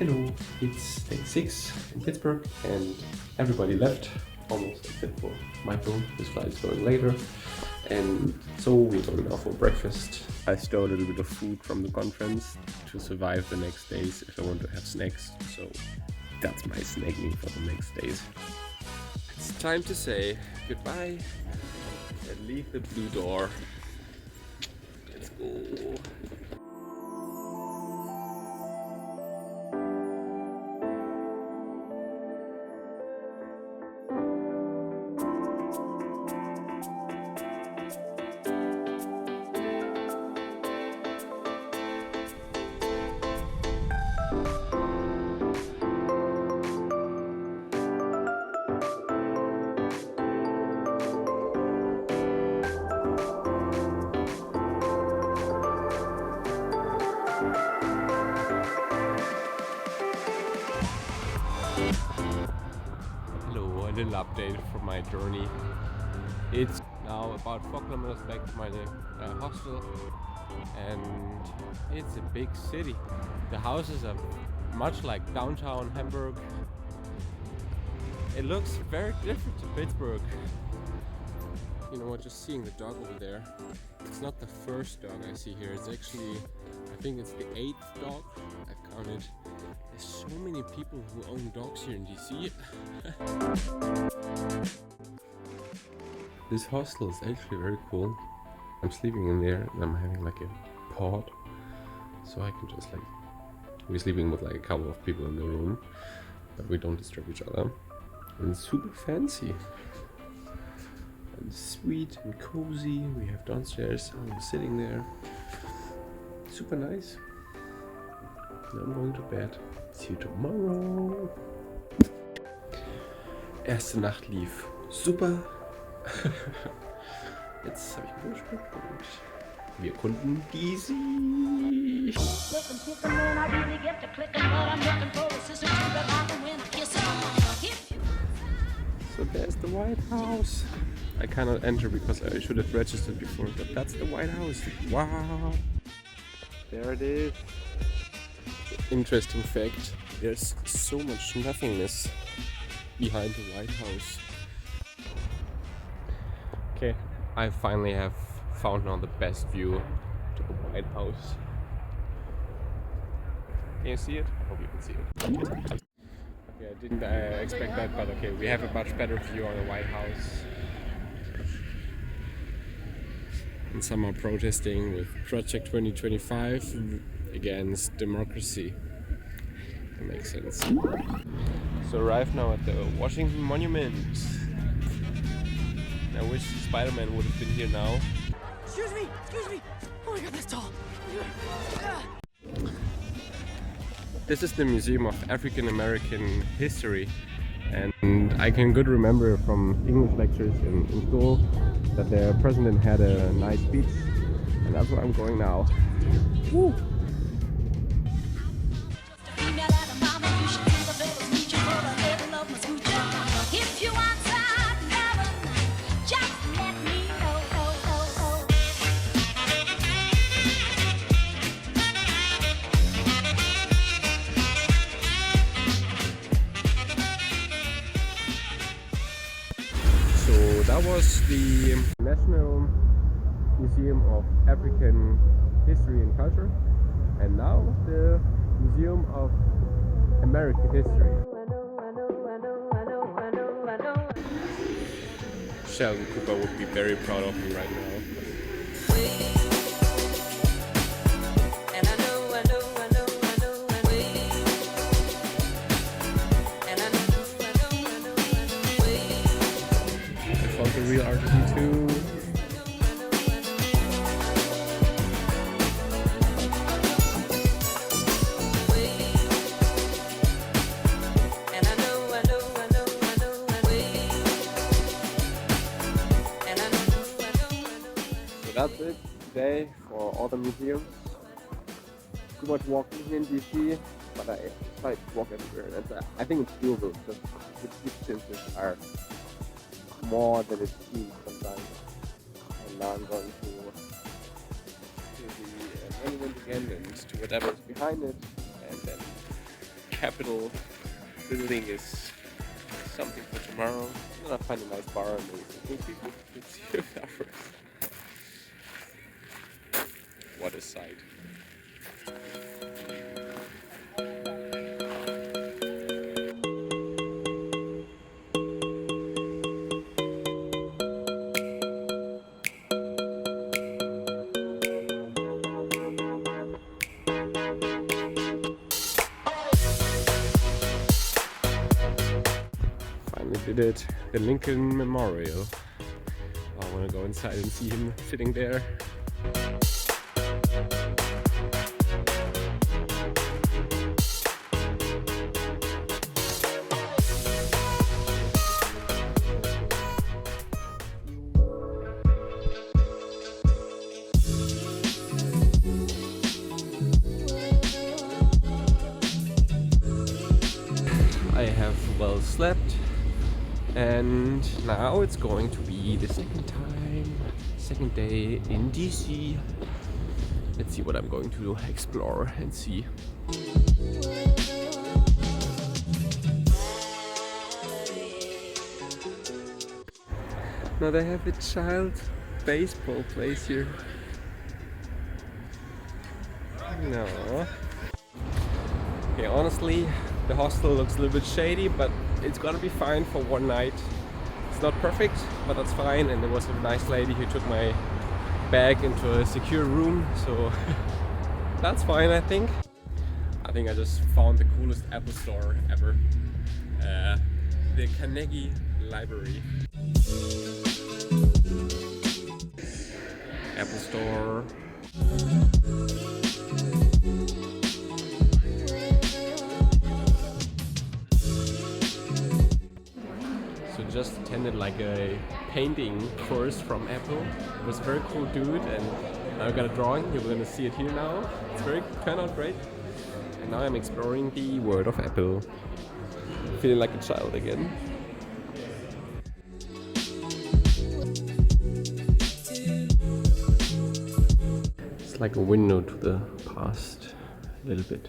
Hello, it's day 6 in Pittsburgh and everybody left, almost except for Michael. His flight is going later. And so we're going now for breakfast. I stole a little bit of food from the conference to survive the next days if I want to have snacks. So that's my snacking for the next days. It's time to say goodbye and leave the blue door. Let's go. Hello, a little update from my journey. It's now about 4 kilometers back to my hostel, and it's a big city. The houses are much like downtown Hamburg. It looks very different to Pittsburgh. You know what, just seeing the dog over there, it's not the first dog I see here. It's actually, I think it's the 8th dog I've counted. There's so many people who own dogs here in DC. This hostel is actually very cool. I'm sleeping in there and I'm having like a pod, so I can just like, we're sleeping with like a couple of people in the room, but we don't disturb each other. And it's super fancy and sweet and cozy. We have downstairs, I'm sitting there. Super nice. Now I'm going to bed. See you tomorrow. Erste Nacht lief super. Jetzt habe ich gefrühstückt und wir erkunden DC. So there's the White House. I cannot enter because I should have registered before, but that's the White House. Wow. There it is. Interesting fact, there's so much nothingness behind the White House. Okay, I finally have found now the best view to the White House. Can you see it? I hope you can see it. Okay, I didn't expect that, but okay, we have a much better view on the White House. And some are protesting with Project 2025 against democracy. That makes sense. So arrived now at the Washington Monument. I wish Spider-Man would have been here now. Excuse me! Oh my god, that's tall! This is the Museum of African American History, and I can good remember from English lectures in school that the president had a nice speech, and that's where I'm going now. Woo. So that was the National Museum of African History and Culture, and now the Museum of American History. Sheldon Cooper would be very proud of me right now. The real R2-D2. So that's it today for all the museums. Too much walking here in DC, but I try to walk everywhere. And I think it's doable because the distances are more than it seems sometimes. And now I'm going to the monument again and to whatever is behind it, and then Capitol building is something for tomorrow. I'm gonna find a nice bar and maybe some cool people. Let's see if that works. What a sight. Finally did it. The Lincoln Memorial. I want to go inside and see him sitting there. I have well slept, and now it's going to be the second day in DC. Let's see what I'm going to explore and see. Now they have a child baseball place here. No. Okay, honestly, the hostel looks a little bit shady, but it's gonna be fine for one night. It's not perfect, but that's fine. And there was a nice lady who took my bag into a secure room, so that's fine, I think. I think I just found the coolest Apple store ever. The Carnegie Library. Apple Store. So just attended like a painting course from Apple. It was a very cool dude, and I got a drawing. You're gonna see it here now. It's turned out great. And now I'm exploring the world of Apple. Feeling like a child again. It's like a window to the past, a little bit.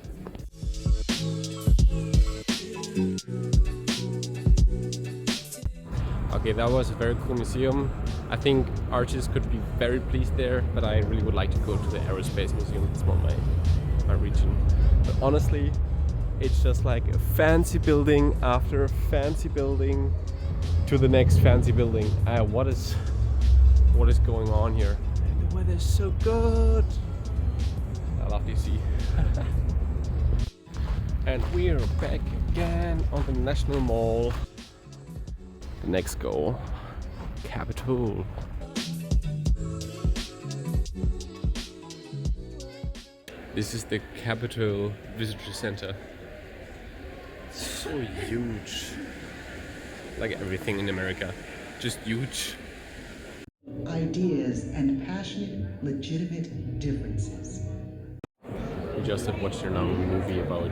Okay, that was a very cool museum. I think artists could be very pleased there, but I really would like to go to the Aerospace Museum. It's more my region. But honestly, it's just like a fancy building after a fancy building to the next fancy building. What is going on here? And the weather is so good. I love DC. And we're back again on the National Mall. The next goal, Capitol. This is the Capitol Visitor Center. So huge. Like everything in America, just huge. Ideas and passionate, legitimate differences. We just have watched another movie about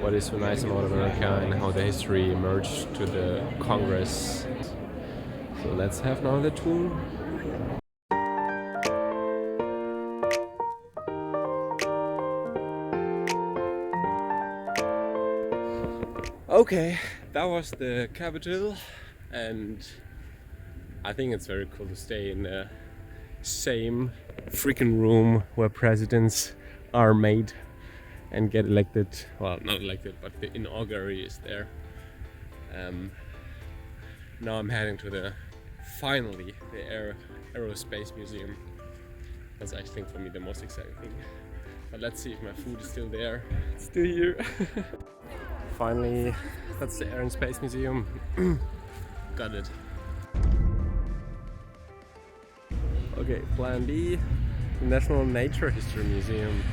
what is so nice about America and how the history emerged to the Congress. So let's have now the tour. Okay, that was the Capitol, and I think it's very cool to stay in the same freaking room where presidents are made and get elected. Well, not elected, but the inauguration is there. Now I'm heading to the Aerospace Museum. That's I think for me the most exciting thing. But let's see if my food is still there. It's still here. Finally, that's the Air and Space Museum. Got it. Okay, plan B, the National Nature History Museum.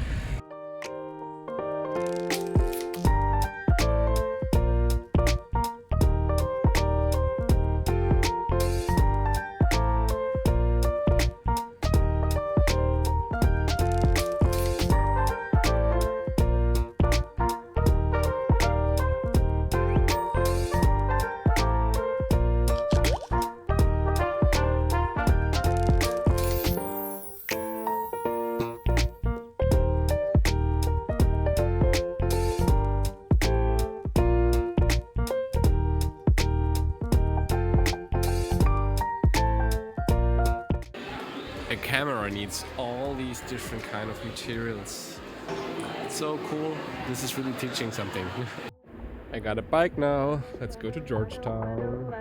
creates all these different kind of materials. It's so cool. This is really teaching something. I got a bike now. Let's go to Georgetown.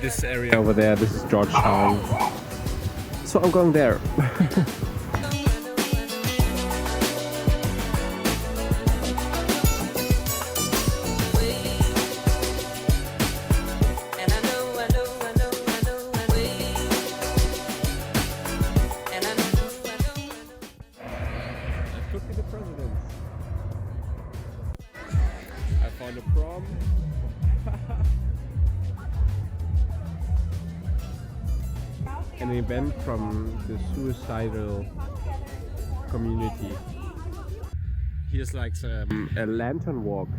This area over there, this is Georgetown. So I'm going there. Could be the president. I found a prom. An event from the suicidal community. Here's like a lantern walk,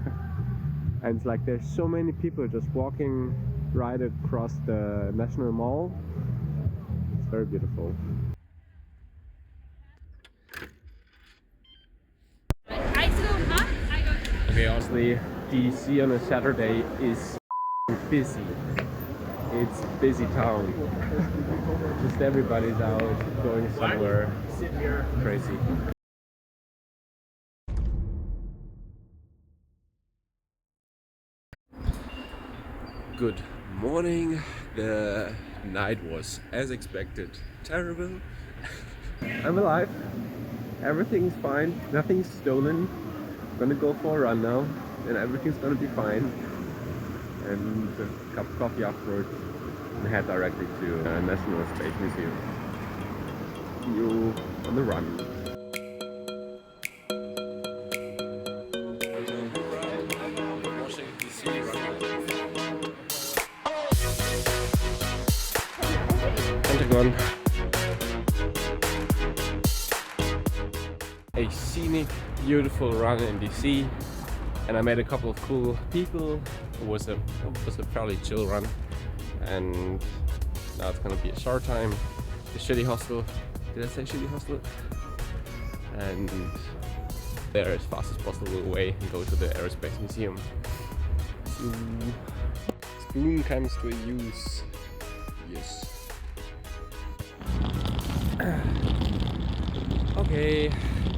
and it's like there's so many people just walking right across the National Mall. It's very beautiful. Okay, honestly, DC on a Saturday is busy. It's busy town. Just everybody's out going somewhere crazy. Good morning. The night was, as expected, terrible. I'm alive. Everything's fine. Nothing's stolen. Gonna go for a run now, and everything's gonna be fine. And a cup of coffee afterwards, and head directly to the National Space Museum. See you on the run. Pentagon. A scenic, beautiful run in DC, and I met a couple of cool people. It was a fairly chill run, and now it's gonna be a short time. The Shitty Hostel. Did I say Shitty Hostel? And there as fast as possible away and go to the Aerospace Museum. So, spoon comes to use. Yes. Okay.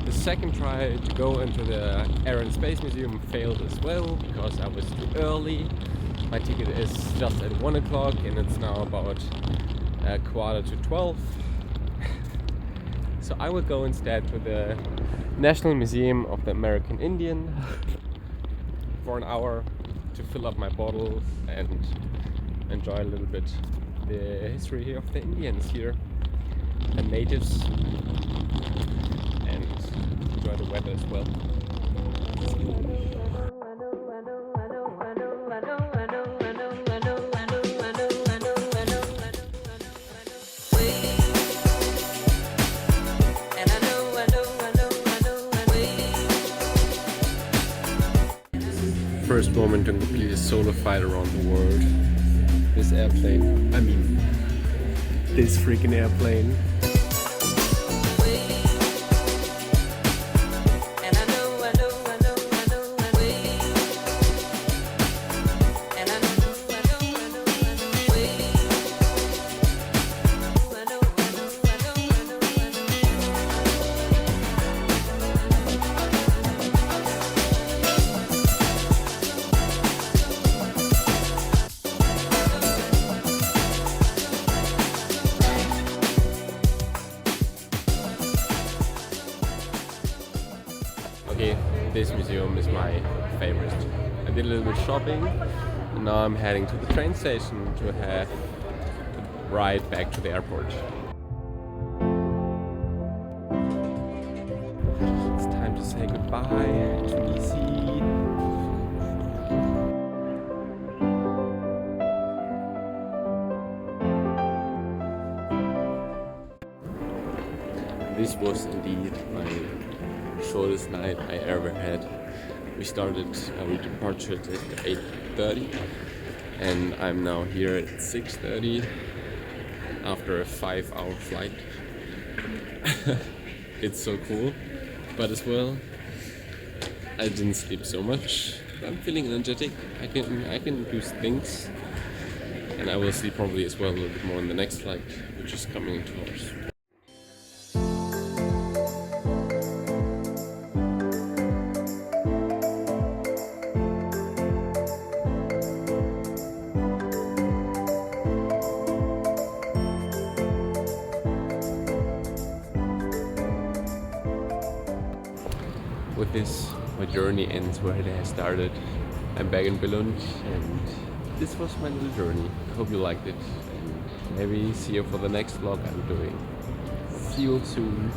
The second try to go into the Air and Space Museum failed as well because I was too early. My ticket is just at 1 o'clock and it's now about 11:45. So I will go instead to the National Museum of the American Indian for an hour to fill up my bottles and enjoy a little bit the history of the Indians here and natives. Enjoy the weather as well. First moment to complete a solo flight around the world. This airplane, this freaking airplane. Okay, this museum is my favorite. I did a little bit shopping, and now I'm heading to the train station to have a ride back to the airport. It's time to say goodbye to DC. This was indeed my shortest night I ever had. We departed at 8:30 and I'm now here at 6:30 after a 5-hour flight. It's so cool, but as well I didn't sleep so much I'm feeling energetic. I can do things, and I will see probably as well a little bit more in the next flight, which is coming in 2 hours. With this, my journey ends where it has started. I'm back in Billund, and this was my little journey. I hope you liked it, and maybe see you for the next vlog I'm doing. See you soon.